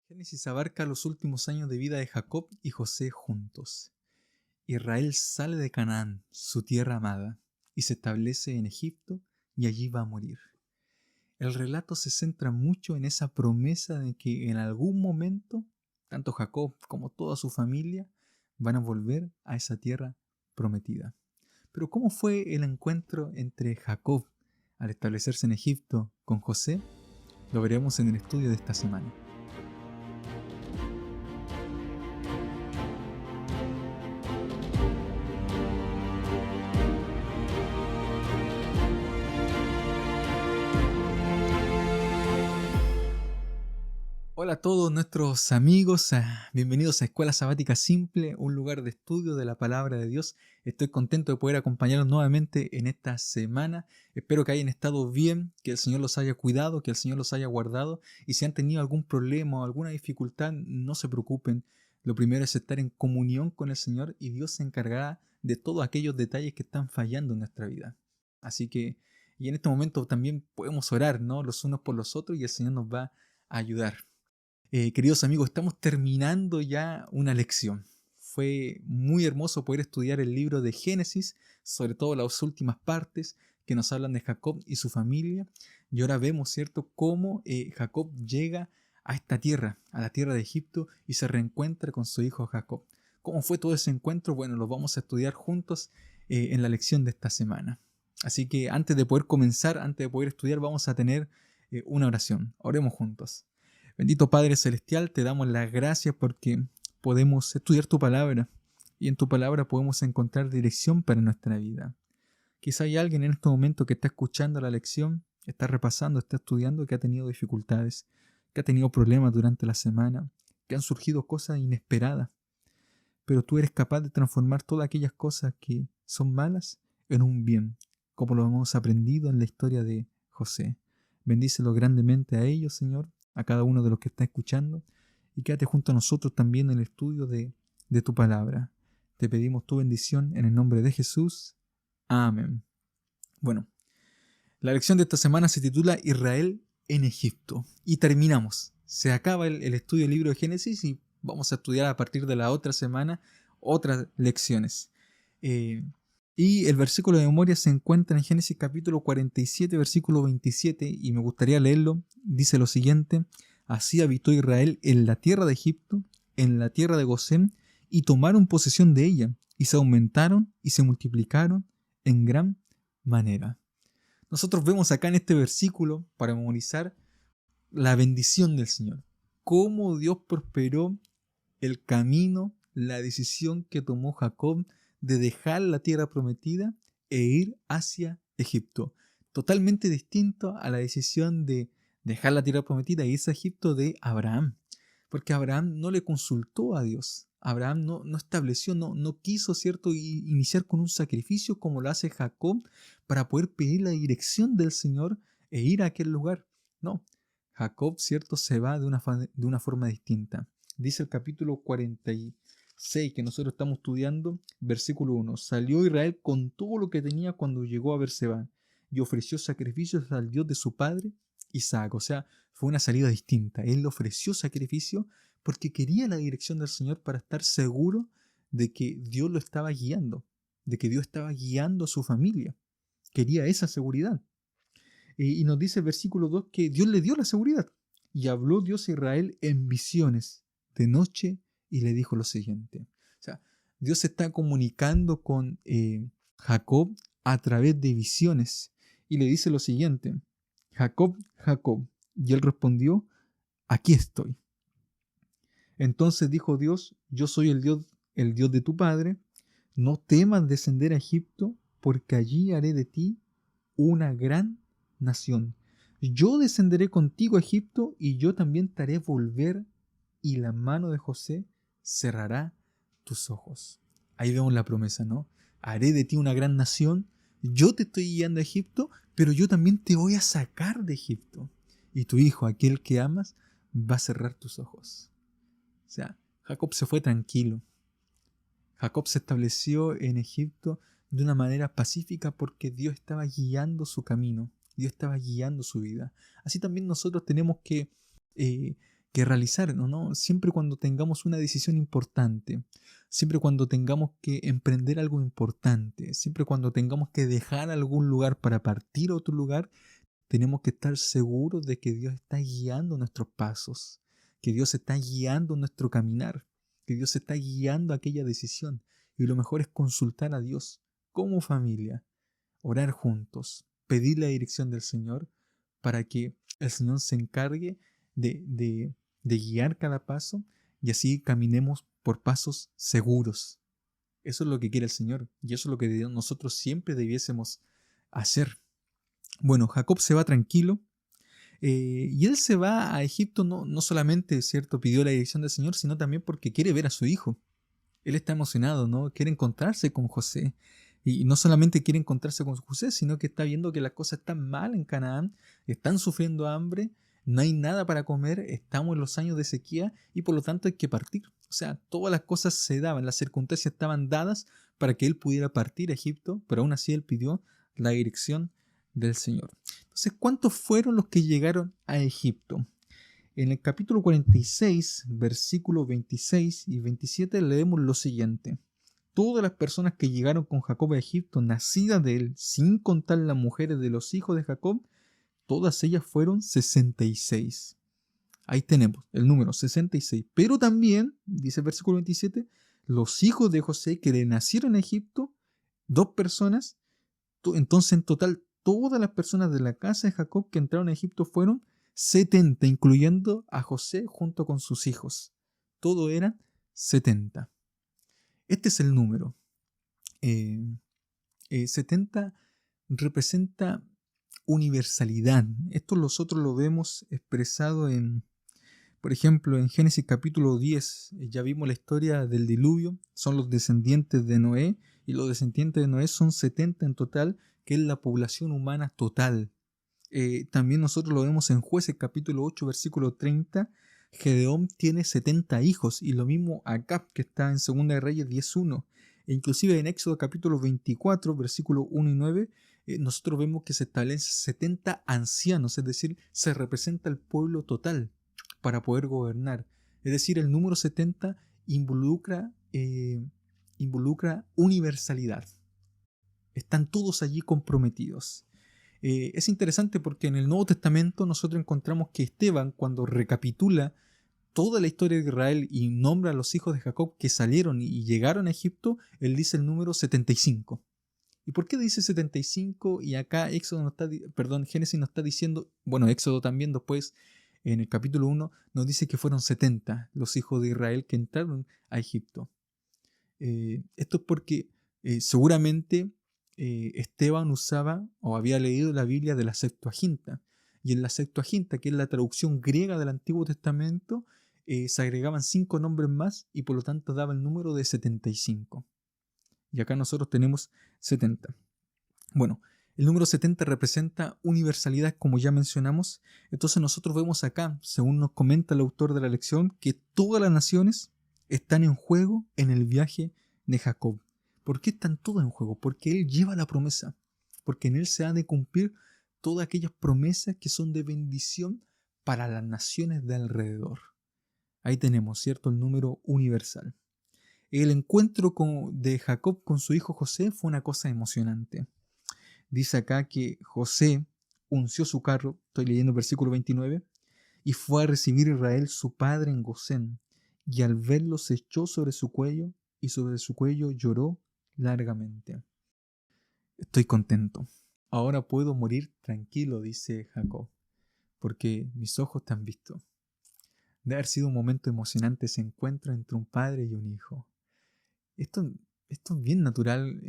Génesis abarca los últimos años de vida de Jacob y José juntos. Israel sale de Canaán, su tierra amada, y se establece en Egipto y allí va a morir. El relato se centra mucho en esa promesa de que en algún momento, tanto Jacob como toda su familia van a volver a esa tierra prometida. Pero ¿cómo fue el encuentro entre Jacob al establecerse en Egipto con José? Lo veremos en el estudio de esta semana. Hola a todos nuestros amigos, bienvenidos a Escuela Sabática Simple, un lugar de estudio de la Palabra de Dios. Estoy contento de poder acompañarlos nuevamente en esta semana. Espero que hayan estado bien, que el Señor los haya cuidado, que el Señor los haya guardado. Y si han tenido algún problema o alguna dificultad, no se preocupen. Lo primero es estar en comunión con el Señor y Dios se encargará de todos aquellos detalles que están fallando en nuestra vida. Así que, y en este momento también podemos orar, ¿no? Los unos por los otros y el Señor nos va a ayudar. Queridos amigos, estamos terminando ya una lección. Fue muy hermoso poder estudiar el libro de Génesis, sobre todo las últimas partes que nos hablan de Jacob y su familia. Y ahora vemos, ¿cierto?, cómo Jacob llega a esta tierra, a la tierra de Egipto, y se reencuentra con su hijo Jacob. ¿Cómo fue todo ese encuentro? Bueno, lo vamos a estudiar juntos en la lección de esta semana. Así que antes de poder comenzar, antes de poder estudiar, vamos a tener una oración. Oremos juntos. Bendito Padre Celestial, te damos las gracias porque podemos estudiar tu palabra y en tu palabra podemos encontrar dirección para nuestra vida. Quizá hay alguien en este momento que está escuchando la lección, está repasando, está estudiando, que ha tenido dificultades, que ha tenido problemas durante la semana, que han surgido cosas inesperadas. Pero tú eres capaz de transformar todas aquellas cosas que son malas en un bien, como lo hemos aprendido en la historia de José. Bendícelo grandemente a ellos, Señor, a cada uno de los que está escuchando, y quédate junto a nosotros también en el estudio de tu palabra. Te pedimos tu bendición en el nombre de Jesús. Amén. Bueno, la lección de esta semana se titula Israel en Egipto. Y terminamos. Se acaba el estudio del libro de Génesis y vamos a estudiar a partir de la otra semana otras lecciones. Y el versículo de memoria se encuentra en Génesis capítulo 47, versículo 27, y me gustaría leerlo. Dice lo siguiente: Así habitó Israel en la tierra de Egipto, en la tierra de Gosén, y tomaron posesión de ella, y se aumentaron y se multiplicaron en gran manera. Nosotros vemos acá en este versículo, para memorizar, la bendición del Señor. Cómo Dios prosperó el camino, la decisión que tomó Jacob de dejar la tierra prometida e ir hacia Egipto. Totalmente distinto a la decisión de dejar la tierra prometida e irse a Egipto de Abraham. Porque Abraham no le consultó a Dios. Abraham no estableció, no quiso, ¿cierto?, iniciar con un sacrificio como lo hace Jacob para poder pedir la dirección del Señor e ir a aquel lugar. No, Jacob, ¿cierto?, se va de una forma distinta. Dice el capítulo 46 que nosotros estamos estudiando, versículo 1. Salió Israel con todo lo que tenía cuando llegó a Berseba y ofreció sacrificios al Dios de su padre Isaac. O sea, fue una salida distinta. Él ofreció sacrificio porque quería la dirección del Señor para estar seguro de que Dios lo estaba guiando, de que Dios estaba guiando a su familia. Quería esa seguridad. Y nos dice el versículo 2 que Dios le dio la seguridad. Y habló Dios a Israel en visiones de noche y le dijo lo siguiente. O sea, Dios se está comunicando con Jacob a través de visiones y le dice lo siguiente: Jacob, Jacob. Y él respondió: aquí estoy. Entonces dijo Dios: yo soy el Dios de tu padre. No temas descender a Egipto, porque allí haré de ti una gran nación. Yo descenderé contigo a Egipto y yo también te haré volver, y la mano de José cerrará tus ojos. Ahí vemos la promesa, ¿no? Haré de ti una gran nación, yo te estoy guiando a Egipto, pero yo también te voy a sacar de Egipto. Y tu hijo, aquel que amas, va a cerrar tus ojos. O sea, Jacob se fue tranquilo. Jacob se estableció en Egipto de una manera pacífica porque Dios estaba guiando su camino, Dios estaba guiando su vida. Así también nosotros tenemos que que realizar, ¿no? Siempre cuando tengamos una decisión importante, siempre cuando tengamos que emprender algo importante, siempre cuando tengamos que dejar algún lugar para partir a otro lugar, tenemos que estar seguros de que Dios está guiando nuestros pasos, que Dios está guiando nuestro caminar, que Dios está guiando aquella decisión. Y lo mejor es consultar a Dios como familia, orar juntos, pedir la dirección del Señor para que el Señor se encargue de guiar cada paso y así caminemos por pasos seguros. Eso es lo que quiere el Señor y eso es lo que nosotros siempre debiésemos hacer. Bueno, Jacob se va tranquilo y él se va a Egipto no solamente, ¿cierto?, pidió la dirección del Señor, sino también porque quiere ver a su hijo. Él está emocionado, ¿no? Quiere encontrarse con José. Y no solamente quiere encontrarse con José, sino que está viendo que las cosas están mal en Canaán, están sufriendo hambre, no hay nada para comer, estamos en los años de sequía y por lo tanto hay que partir. O sea, todas las cosas se daban, las circunstancias estaban dadas para que él pudiera partir a Egipto, pero aún así él pidió la dirección del Señor. Entonces, ¿cuántos fueron los que llegaron a Egipto? En el capítulo 46, versículos 26 y 27 leemos lo siguiente. Todas las personas que llegaron con Jacob a Egipto, nacidas de él, sin contar las mujeres de los hijos de Jacob, todas ellas fueron 66. Ahí tenemos el número 66. Pero también, dice el versículo 27, los hijos de José que le nacieron en Egipto, 2 personas. Entonces, en total, todas las personas de la casa de Jacob que entraron a Egipto fueron 70, incluyendo a José junto con sus hijos. Todo eran 70. Este es el número. 70 representa universalidad. Esto nosotros lo vemos expresado por ejemplo, en Génesis capítulo 10. Ya vimos la historia del diluvio. Son los descendientes de Noé. Y los descendientes de Noé son 70 en total, que es la población humana total. También nosotros lo vemos en Jueces capítulo 8, versículo 30. Gedeón tiene 70 hijos. Y lo mismo Acab, que está en 2 de Reyes 10.1. E inclusive en Éxodo capítulo 24, versículo 1 y 9, nosotros vemos que se establecen 70 ancianos, es decir, se representa el pueblo total para poder gobernar. Es decir, el número 70 involucra universalidad. Están todos allí comprometidos. Es interesante porque en el Nuevo Testamento nosotros encontramos que Esteban, cuando recapitula toda la historia de Israel y nombra a los hijos de Jacob que salieron y llegaron a Egipto, él dice el número 75. ¿Y por qué dice 75? Y acá Génesis nos está diciendo, bueno, Éxodo también después, en el capítulo 1, nos dice que fueron 70 los hijos de Israel que entraron a Egipto. Esto es porque seguramente Esteban usaba o había leído la Biblia de la Septuaginta. Y en la Septuaginta, que es la traducción griega del Antiguo Testamento, se agregaban 5 nombres más y por lo tanto daba el número de 75. Y acá nosotros tenemos 70. Bueno, el número 70 representa universalidad, como ya mencionamos. Entonces nosotros vemos acá, según nos comenta el autor de la lección, que todas las naciones están en juego en el viaje de Jacob. ¿Por qué están todas en juego? Porque él lleva la promesa. Porque en él se han de cumplir todas aquellas promesas que son de bendición para las naciones de alrededor. Ahí tenemos, ¿cierto?, el número universal. El encuentro de Jacob con su hijo José fue una cosa emocionante. Dice acá que José unció su carro, estoy leyendo el versículo 29, y fue a recibir a Israel su padre en Gosén, y al verlo se echó sobre su cuello, y sobre su cuello lloró largamente. Estoy contento. Ahora puedo morir tranquilo, dice Jacob, porque mis ojos te han visto. Debe haber sido un momento emocionante ese encuentro entre un padre y un hijo. Esto es bien natural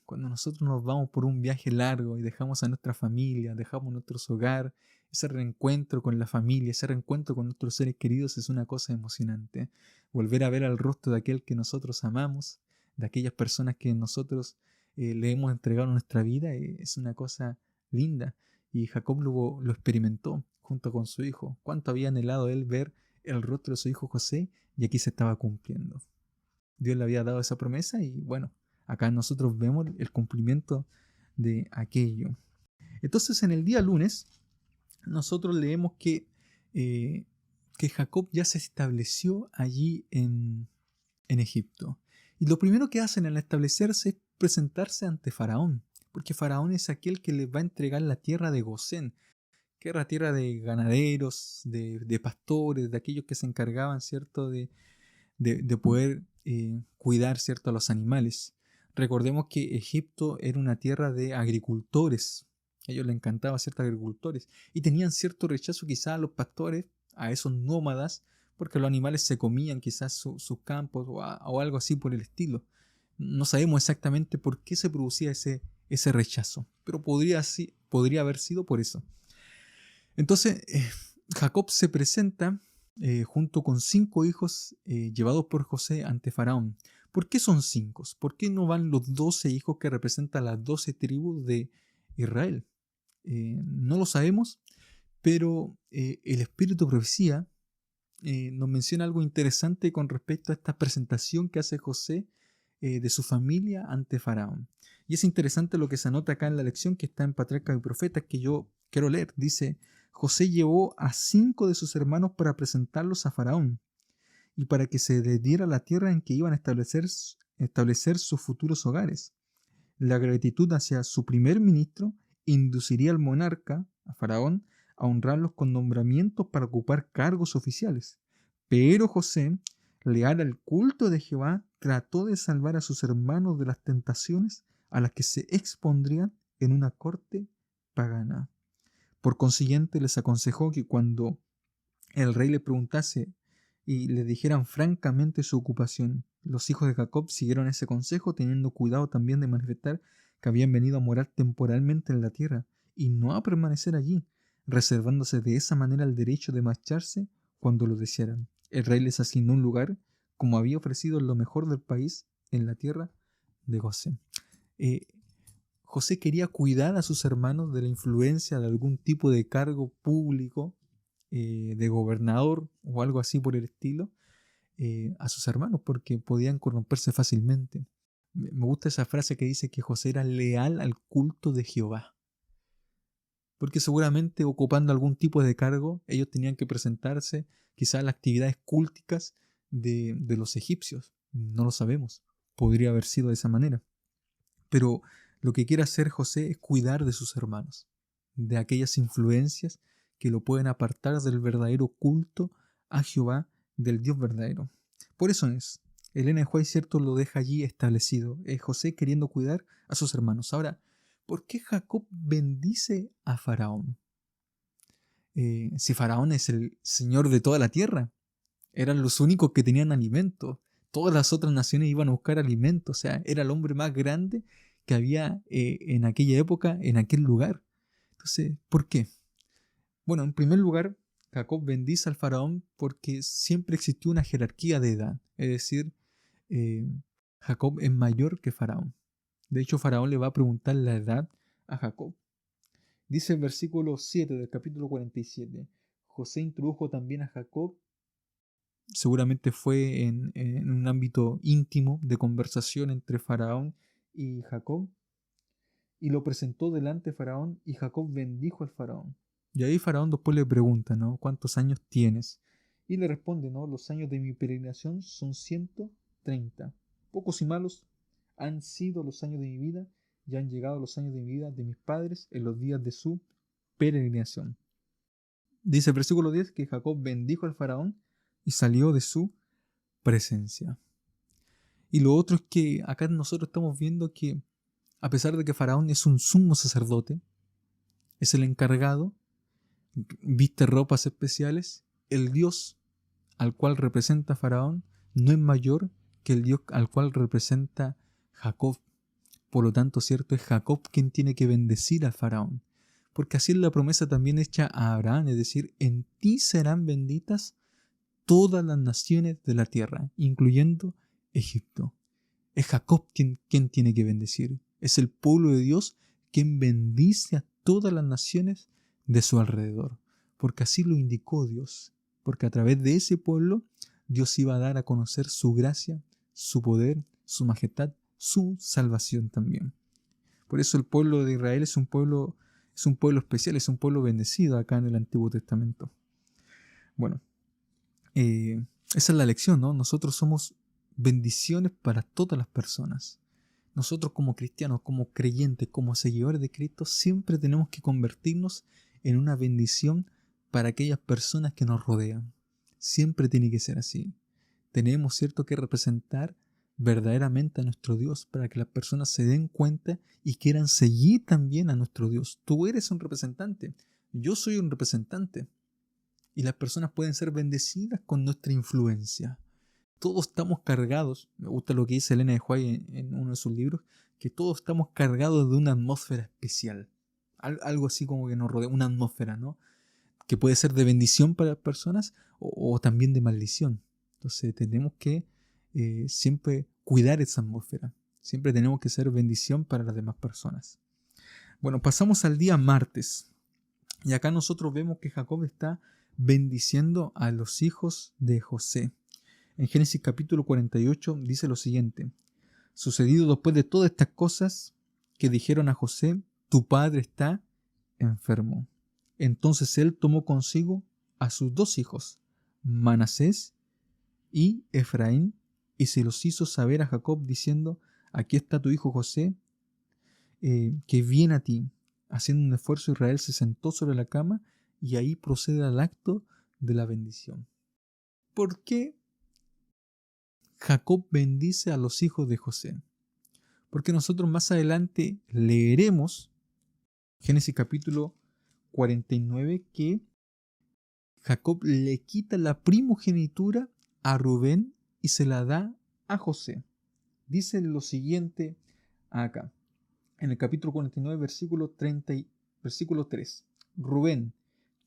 cuando nosotros nos vamos por un viaje largo y dejamos a nuestra familia, dejamos nuestros hogares. Ese reencuentro con la familia, ese reencuentro con nuestros seres queridos es una cosa emocionante. Volver a ver al rostro de aquel que nosotros amamos, de aquellas personas que nosotros le hemos entregado nuestra vida, es una cosa linda. Y Jacob lo experimentó junto con su hijo. Cuánto había anhelado él ver el rostro de su hijo José, y aquí se estaba cumpliendo. Dios le había dado esa promesa y bueno, acá nosotros vemos el cumplimiento de aquello. Entonces en el día lunes nosotros leemos que que Jacob ya se estableció allí en Egipto. Y lo primero que hacen al establecerse es presentarse ante Faraón, porque Faraón es aquel que les va a entregar la tierra de Gosén, que era tierra de ganaderos, de pastores, de aquellos que se encargaban, ¿cierto?, de poder cuidar, ¿cierto?, a los animales. Recordemos que Egipto era una tierra de agricultores. A ellos les encantaba ciertos agricultores. Y tenían cierto rechazo quizás a los pastores, a esos nómadas, porque los animales se comían quizás sus campos o algo así por el estilo. No sabemos exactamente por qué se producía ese rechazo, pero podría haber sido por eso. Entonces, Jacob se presenta junto con 5 hijos llevados por José ante Faraón. ¿Por qué son 5? ¿Por qué no van los 12 hijos que representan las 12 tribus de Israel? No lo sabemos, pero el espíritu de profecía nos menciona algo interesante con respecto a esta presentación que hace José de su familia ante Faraón. Y es interesante lo que se anota acá en la lección que está en Patriarcas y Profetas, que yo quiero leer. Dice: José llevó a 5 de sus hermanos para presentarlos a Faraón y para que se les diera la tierra en que iban a establecer sus futuros hogares. La gratitud hacia su primer ministro induciría al monarca, a Faraón, a honrarlos con nombramientos para ocupar cargos oficiales. Pero José, leal al culto de Jehová, trató de salvar a sus hermanos de las tentaciones a las que se expondrían en una corte pagana. Por consiguiente, les aconsejó que cuando el rey le preguntase y le dijeran francamente su ocupación, los hijos de Jacob siguieron ese consejo, teniendo cuidado también de manifestar que habían venido a morar temporalmente en la tierra y no a permanecer allí, reservándose de esa manera el derecho de marcharse cuando lo desearan. El rey les asignó un lugar, como había ofrecido lo mejor del país, en la tierra de Gosén. José quería cuidar a sus hermanos de la influencia de algún tipo de cargo público, de gobernador o algo así por el estilo, a sus hermanos, porque podían corromperse fácilmente. Me gusta esa frase que dice que José era leal al culto de Jehová, porque seguramente ocupando algún tipo de cargo, ellos tenían que presentarse quizás a las actividades culticas de los egipcios. No lo sabemos, podría haber sido de esa manera. Pero lo que quiere hacer José es cuidar de sus hermanos, de aquellas influencias que lo pueden apartar del verdadero culto a Jehová, del Dios verdadero. Por eso es, Elena de White, cierto, lo deja allí establecido. Es José queriendo cuidar a sus hermanos. Ahora, ¿por qué Jacob bendice a Faraón? Si Faraón es el señor de toda la tierra, eran los únicos que tenían alimento. Todas las otras naciones iban a buscar alimento. O sea, era el hombre más grande que había en aquella época, en aquel lugar. Entonces, ¿por qué? Bueno, en primer lugar, Jacob bendice al faraón porque siempre existió una jerarquía de edad. Es decir, eh, Jacob es mayor que Faraón. De hecho, Faraón le va a preguntar la edad a Jacob. Dice el versículo 7 del capítulo 47. José introdujo también a Jacob. Seguramente fue en un ámbito íntimo de conversación entre Faraón y Jacob. Y lo presentó delante de Faraón y Jacob bendijo al Faraón. Y ahí Faraón después le pregunta, ¿no? ¿Cuántos años tienes? Y le responde, ¿no? Los años de mi peregrinación son 130. Pocos y malos han sido los años de mi vida y han llegado los años de mi vida de mis padres en los días de su peregrinación. Dice el versículo 10 que Jacob bendijo al Faraón y salió de su presencia. Y lo otro es que acá nosotros estamos viendo que a pesar de que Faraón es un sumo sacerdote, es el encargado, viste ropas especiales, el Dios al cual representa Faraón no es mayor que el Dios al cual representa Jacob. Por lo tanto, cierto, es Jacob quien tiene que bendecir al Faraón. Porque así es la promesa también hecha a Abraham, es decir, en ti serán benditas todas las naciones de la tierra, incluyendo Egipto. Es Jacob quien tiene que bendecir. Es el pueblo de Dios quien bendice a todas las naciones de su alrededor. Porque así lo indicó Dios. Porque a través de ese pueblo Dios iba a dar a conocer su gracia, su poder, su majestad, su salvación también. Por eso el pueblo de Israel es un pueblo especial, es un pueblo bendecido acá en el Antiguo Testamento. Bueno, esa es la lección, ¿no? Nosotros somos bendiciones para todas las personas. Nosotros como cristianos, como creyentes, como seguidores de Cristo, siempre tenemos que convertirnos en una bendición para aquellas personas que nos rodean. Siempre tiene que ser así. Tenemos, cierto, que representar verdaderamente a nuestro Dios para que las personas se den cuenta y quieran seguir también a nuestro Dios. Tú eres un representante, yo soy un representante y las personas pueden ser bendecidas con nuestra influencia. Todos estamos cargados, me gusta lo que dice Elena de White en uno de sus libros, que todos estamos cargados de una atmósfera especial. Algo así como que nos rodea, una atmósfera, ¿no? Que puede ser de bendición para las personas o también de maldición. Entonces tenemos que siempre cuidar esa atmósfera. Siempre tenemos que ser bendición para las demás personas. Bueno, pasamos al día martes. Y acá nosotros vemos que Jacob está bendiciendo a los hijos de José. En Génesis capítulo 48 dice lo siguiente: sucedido después de todas estas cosas que dijeron a José, tu padre está enfermo. Entonces él tomó consigo a sus dos hijos, Manasés y Efraín, y se los hizo saber a Jacob diciendo, aquí está tu hijo José, que viene a ti. Haciendo un esfuerzo, Israel se sentó sobre la cama y ahí procede al acto de la bendición. ¿Por qué Jacob bendice a los hijos de José? Porque nosotros más adelante leeremos, Génesis capítulo 49, que Jacob le quita la primogenitura a Rubén y se la da a José. Dice lo siguiente acá, en el capítulo 49, versículo 3. Rubén,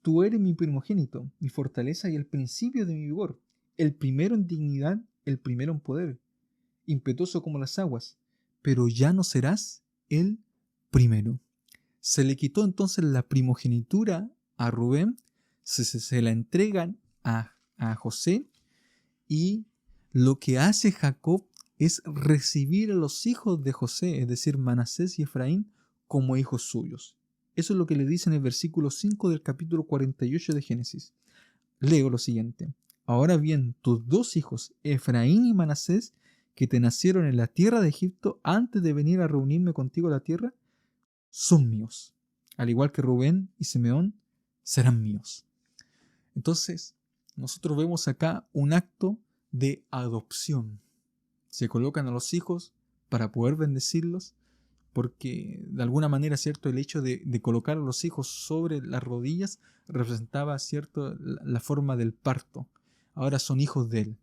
tú eres mi primogénito, mi fortaleza y el principio de mi vigor, el primero en dignidad, el primero en poder, impetuoso como las aguas, pero ya no serás el primero. Se le quitó entonces la primogenitura a Rubén, se la entregan a José, y lo que hace Jacob es recibir a los hijos de José, es decir, Manasés y Efraín, como hijos suyos. Eso es lo que le dice en el versículo 5 del capítulo 48 de Génesis. Leo lo siguiente: ahora bien, tus dos hijos, Efraín y Manasés, que te nacieron en la tierra de Egipto antes de venir a reunirme contigo a la tierra, son míos. Al igual que Rubén y Simeón, serán míos. Entonces, nosotros vemos acá un acto de adopción. Se colocan a los hijos para poder bendecirlos, porque de alguna manera, cierto, el hecho de colocar a los hijos sobre las rodillas representaba, cierto, la forma del parto. Ahora son hijos de él,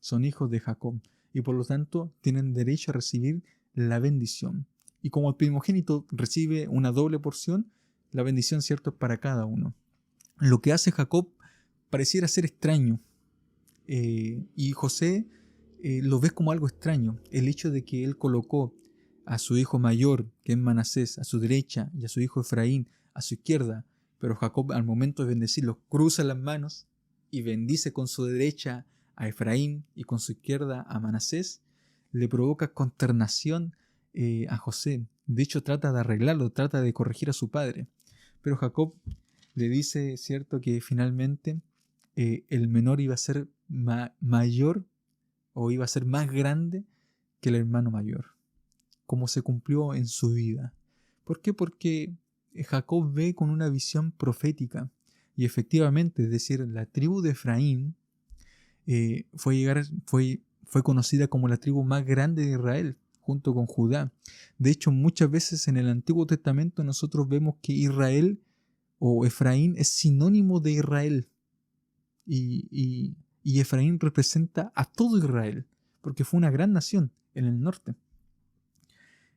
son hijos de Jacob, y por lo tanto tienen derecho a recibir la bendición. Y como el primogénito recibe una doble porción, la bendición, cierto, es para cada uno. Lo que hace Jacob pareciera ser extraño, y José lo ve como algo extraño, el hecho de que él colocó a su hijo mayor, que es Manasés, a su derecha, y a su hijo Efraín a su izquierda, pero Jacob, al momento de bendecirlos, cruza las manos y bendice con su derecha a Efraín y con su izquierda a Manasés, le provoca consternación a José. De hecho, trata de arreglarlo, trata de corregir a su padre, pero Jacob le dice, cierto, que finalmente el menor iba a ser mayor, o iba a ser más grande que el hermano mayor, como se cumplió en su vida. ¿Por qué? Porque Jacob ve con una visión profética, y efectivamente, es decir, la tribu de Efraín fue conocida como la tribu más grande de Israel, junto con Judá. De hecho, muchas veces en el Antiguo Testamento nosotros vemos que Israel o Efraín es sinónimo de Israel, y Efraín representa a todo Israel, porque fue una gran nación en el norte.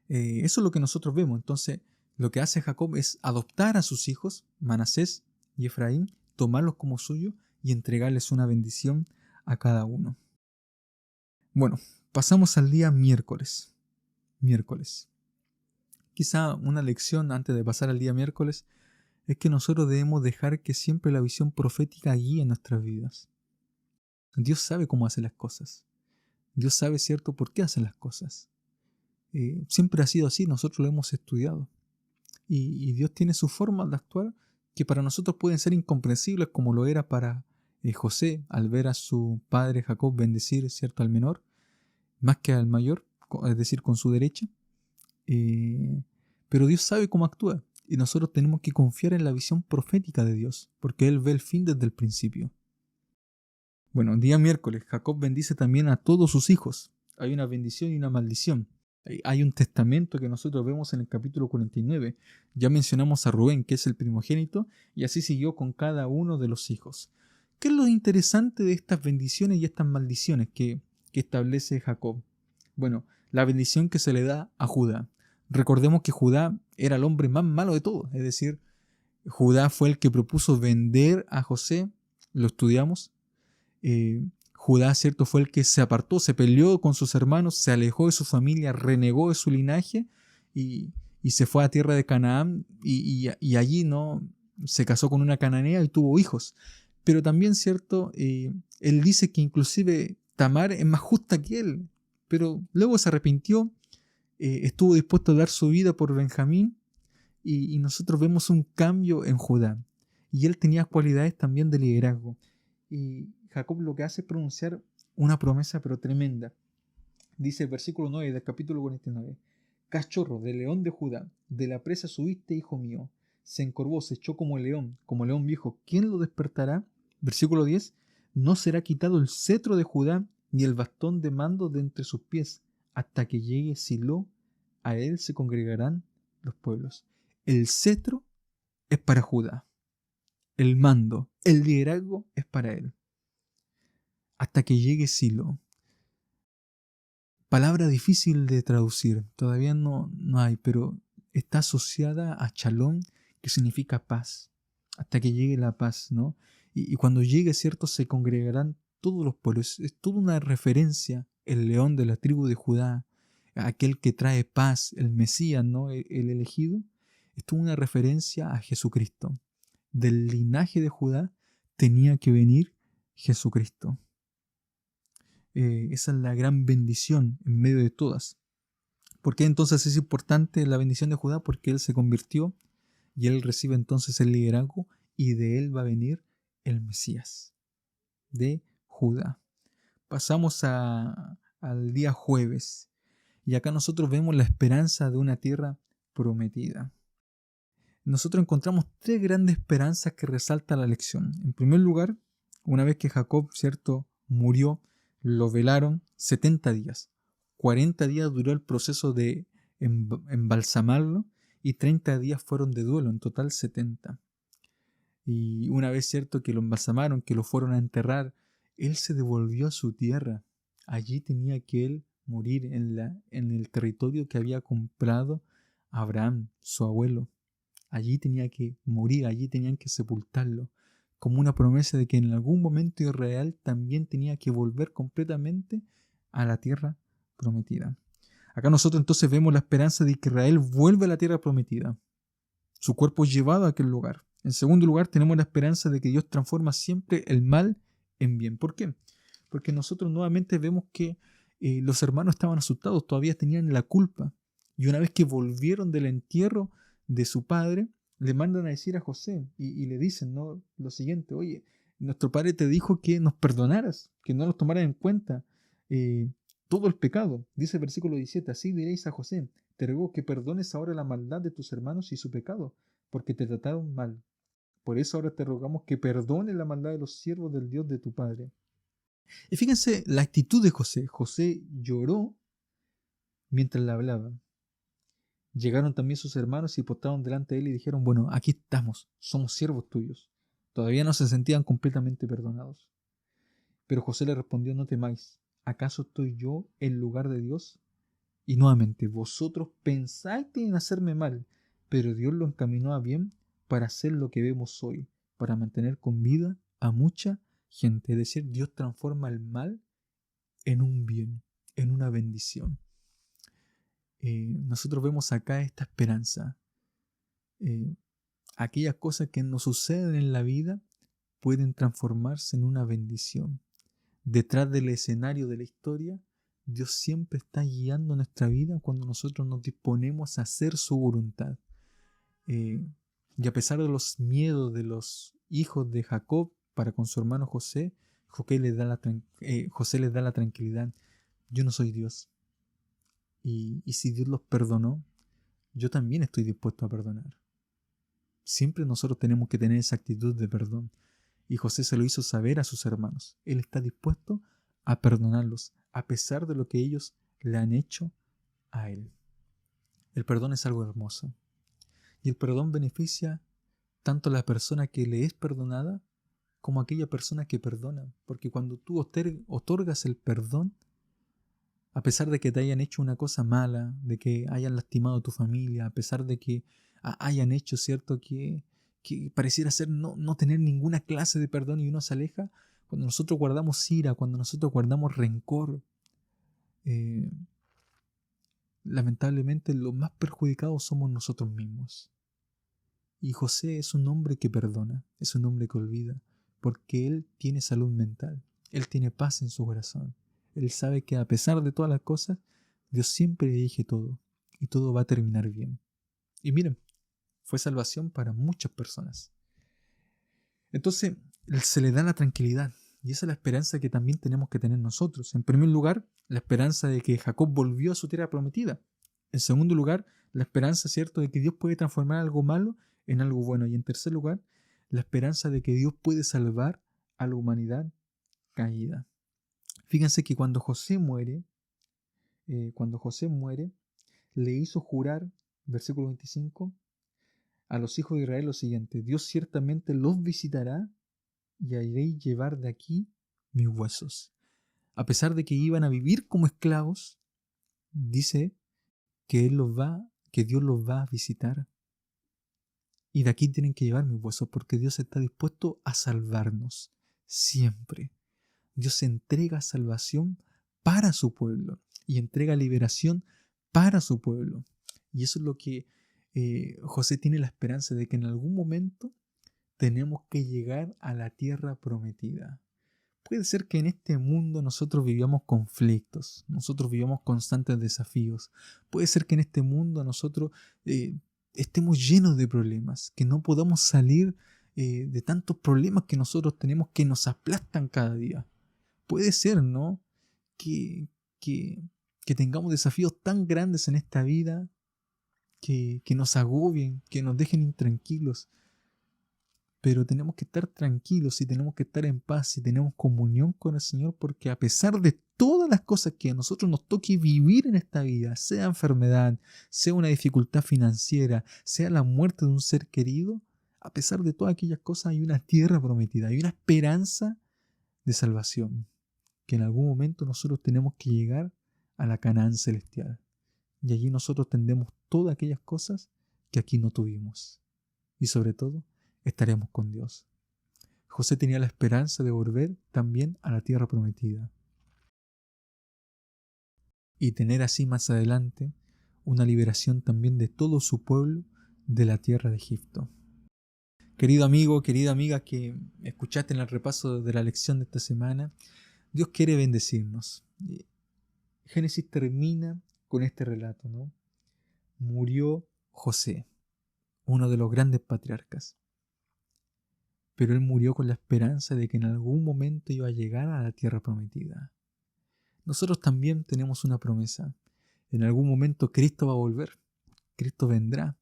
Eso es lo que nosotros vemos. Entonces, lo que hace Jacob es adoptar a sus hijos, Manasés y Efraín, tomarlos como suyo y entregarles una bendición a cada uno. Bueno, pasamos al día miércoles. Quizá una lección antes de pasar al día miércoles es que nosotros debemos dejar que siempre la visión profética guíe nuestras vidas. Dios sabe cómo hace las cosas. Dios sabe, cierto, por qué hace las cosas. Siempre ha sido así, nosotros lo hemos estudiado. Y Dios tiene su forma de actuar que para nosotros pueden ser incomprensibles, como lo era para José, al ver a su padre Jacob bendecir, ¿cierto?, al menor, más que al mayor, es decir, con su derecha. Pero Dios sabe cómo actúa y nosotros tenemos que confiar en la visión profética de Dios, porque Él ve el fin desde el principio. Bueno, día miércoles, Jacob bendice también a todos sus hijos. Hay una bendición y una maldición. Hay un testamento que nosotros vemos en el capítulo 49. Ya mencionamos a Rubén, que es el primogénito, y así siguió con cada uno de los hijos. ¿Qué es lo interesante de estas bendiciones y estas maldiciones que establece Jacob? Bueno, la bendición que se le da a Judá. Recordemos que Judá era el hombre más malo de todos, es decir, Judá fue el que propuso vender a José, lo estudiamos. Judá, ¿cierto?, fue el que se apartó, se peleó con sus hermanos, se alejó de su familia, renegó de su linaje y se fue a tierra de Canaán y allí no se casó con una cananea y tuvo hijos. Pero también, ¿cierto?, él dice que inclusive Tamar es más justa que él, pero luego se arrepintió, estuvo dispuesto a dar su vida por Benjamín y nosotros vemos un cambio en Judá. Y él tenía cualidades también de liderazgo. Y Jacob lo que hace es pronunciar una promesa pero tremenda. Dice el versículo 9 del capítulo 49. Cachorro de león de Judá, de la presa subiste, hijo mío. Se encorvó, se echó como león viejo. ¿Quién lo despertará? Versículo 10. No será quitado el cetro de Judá, ni el bastón de mando de entre sus pies, hasta que llegue Silo, a él se congregarán los pueblos. El cetro es para Judá. El mando, el liderazgo es para él. Hasta que llegue Silo. Palabra difícil de traducir, todavía no hay, pero está asociada a Shalom, que significa paz. Hasta que llegue la paz, ¿no? Y cuando llegue, ¿cierto?, se congregarán todos los pueblos. Es toda una referencia, el león de la tribu de Judá, aquel que trae paz, el Mesías, ¿no?, el elegido. Es toda una referencia a Jesucristo. Del linaje de Judá tenía que venir Jesucristo. Esa es la gran bendición en medio de todas. ¿Por qué entonces es importante la bendición de Judá? Porque él se convirtió y él recibe entonces el liderazgo y de él va a venir el Mesías de Judá. Pasamos al día jueves y acá nosotros vemos la esperanza de una tierra prometida. Nosotros encontramos tres grandes esperanzas que resalta la lección. En primer lugar, una vez que Jacob, ¿cierto?, murió, lo velaron 70 días. 40 días duró el proceso de embalsamarlo y 30 días fueron de duelo, en total 70. Y una vez, ¿cierto?, que lo embalsamaron, que lo fueron a enterrar, él se devolvió a su tierra. Allí tenía que él morir en el territorio que había comprado Abraham, su abuelo. Allí tenía que morir, allí tenían que sepultarlo, como una promesa de que en algún momento Israel también tenía que volver completamente a la tierra prometida. Acá nosotros entonces vemos la esperanza de que Israel vuelve a la tierra prometida. Su cuerpo es llevado a aquel lugar. En segundo lugar, tenemos la esperanza de que Dios transforma siempre el mal en bien. ¿Por qué? Porque nosotros nuevamente vemos que los hermanos estaban asustados, todavía tenían la culpa. Y una vez que volvieron del entierro de su padre, le mandan a decir a José y le dicen, ¿no?, lo siguiente: oye, nuestro padre te dijo que nos perdonaras, que no nos tomaras en cuenta todo el pecado. Dice el versículo 17, así diréis a José: te ruego que perdones ahora la maldad de tus hermanos y su pecado, porque te trataron mal. Por eso ahora te rogamos que perdones la maldad de los siervos del Dios de tu padre. Y fíjense la actitud de José. José lloró mientras le hablaba. Llegaron también sus hermanos y postraron delante de él y dijeron: bueno, aquí estamos, somos siervos tuyos. Todavía no se sentían completamente perdonados. Pero José le respondió: no temáis, ¿acaso estoy yo en lugar de Dios? Y nuevamente, vosotros pensáis en hacerme mal, pero Dios lo encaminó a bien para hacer lo que vemos hoy, para mantener con vida a mucha gente. Es decir, Dios transforma el mal en un bien, en una bendición. Nosotros vemos acá esta esperanza. Aquellas cosas que nos suceden en la vida pueden transformarse en una bendición. Detrás del escenario de la historia, Dios siempre está guiando nuestra vida cuando nosotros nos disponemos a hacer su voluntad. Y a pesar de los miedos de los hijos de Jacob, para con su hermano José, José les da la tranquilidad. Yo no soy Dios. Y si Dios los perdonó, yo también estoy dispuesto a perdonar. Siempre nosotros tenemos que tener esa actitud de perdón. Y José se lo hizo saber a sus hermanos. Él está dispuesto a perdonarlos, a pesar de lo que ellos le han hecho a él. El perdón es algo hermoso. Y el perdón beneficia tanto a la persona que le es perdonada como a aquella persona que perdona. Porque cuando tú otorgas el perdón, a pesar de que te hayan hecho una cosa mala, de que hayan lastimado a tu familia, a pesar de que hayan hecho, ¿cierto?, que pareciera ser no tener ninguna clase de perdón y uno se aleja, cuando nosotros guardamos ira, cuando nosotros guardamos rencor, eh, lamentablemente los más perjudicados somos nosotros mismos. Y José es un hombre que perdona, es un hombre que olvida, porque él tiene salud mental, él tiene paz en su corazón. Él sabe que a pesar de todas las cosas, Dios siempre dirige todo y todo va a terminar bien. Y miren, fue salvación para muchas personas. Entonces, se le da la tranquilidad y esa es la esperanza que también tenemos que tener nosotros. En primer lugar, la esperanza de que Jacob volvió a su tierra prometida. En segundo lugar, la esperanza, ¿cierto?, de que Dios puede transformar algo malo en algo bueno. Y en tercer lugar, la esperanza de que Dios puede salvar a la humanidad caída. Fíjense que cuando José muere, le hizo jurar, versículo 25, a los hijos de Israel lo siguiente: Dios ciertamente los visitará y haréis llevar de aquí mis huesos. A pesar de que iban a vivir como esclavos, dice que que Dios los va a visitar. Y de aquí tienen que llevar mis huesos porque Dios está dispuesto a salvarnos siempre. Dios entrega salvación para su pueblo y entrega liberación para su pueblo. Y eso es lo que José tiene la esperanza de que en algún momento tenemos que llegar a la tierra prometida. Puede ser que en este mundo nosotros vivamos conflictos, nosotros vivamos constantes desafíos. Puede ser que en este mundo nosotros estemos llenos de problemas, que no podamos salir de tantos problemas que nosotros tenemos que nos aplastan cada día. Puede ser, ¿no?, que, que, que tengamos desafíos tan grandes en esta vida que nos agobien, que nos dejen intranquilos. Pero tenemos que estar tranquilos y tenemos que estar en paz y tenemos comunión con el Señor, porque a pesar de todas las cosas que a nosotros nos toque vivir en esta vida, sea enfermedad, sea una dificultad financiera, sea la muerte de un ser querido, a pesar de todas aquellas cosas hay una tierra prometida, hay una esperanza de salvación, que en algún momento nosotros tenemos que llegar a la Canaán celestial. Y allí nosotros tendremos todas aquellas cosas que aquí no tuvimos. Y sobre todo, estaremos con Dios. José tenía la esperanza de volver también a la tierra prometida y tener así más adelante una liberación también de todo su pueblo de la tierra de Egipto. Querido amigo, querida amiga que escuchaste en el repaso de la lección de esta semana, Dios quiere bendecirnos. Génesis termina con este relato, ¿no? Murió José, uno de los grandes patriarcas. Pero él murió con la esperanza de que en algún momento iba a llegar a la tierra prometida. Nosotros también tenemos una promesa. En algún momento Cristo va a volver, Cristo vendrá,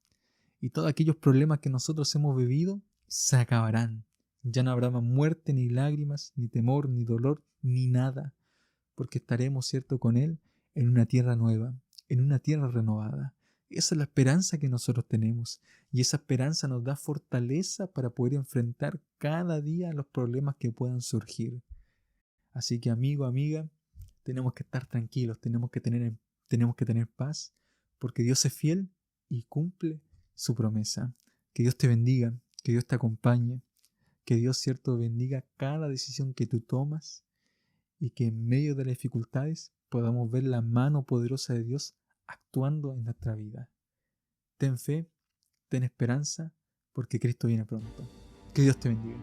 y todos aquellos problemas que nosotros hemos vivido se acabarán. Ya no habrá más muerte, ni lágrimas, ni temor, ni dolor, ni nada, porque estaremos, ¿cierto?, con Él en una tierra nueva, en una tierra renovada. Esa es la esperanza que nosotros tenemos y esa esperanza nos da fortaleza para poder enfrentar cada día los problemas que puedan surgir. Así que amigo, amiga, tenemos que estar tranquilos, tenemos que tener paz, porque Dios es fiel y cumple su promesa. Que Dios te bendiga, que Dios te acompañe, que Dios, cierto, bendiga cada decisión que tú tomas y que en medio de las dificultades podamos ver la mano poderosa de Dios actuando en nuestra vida. Ten fe, ten esperanza, porque Cristo viene pronto. Que Dios te bendiga.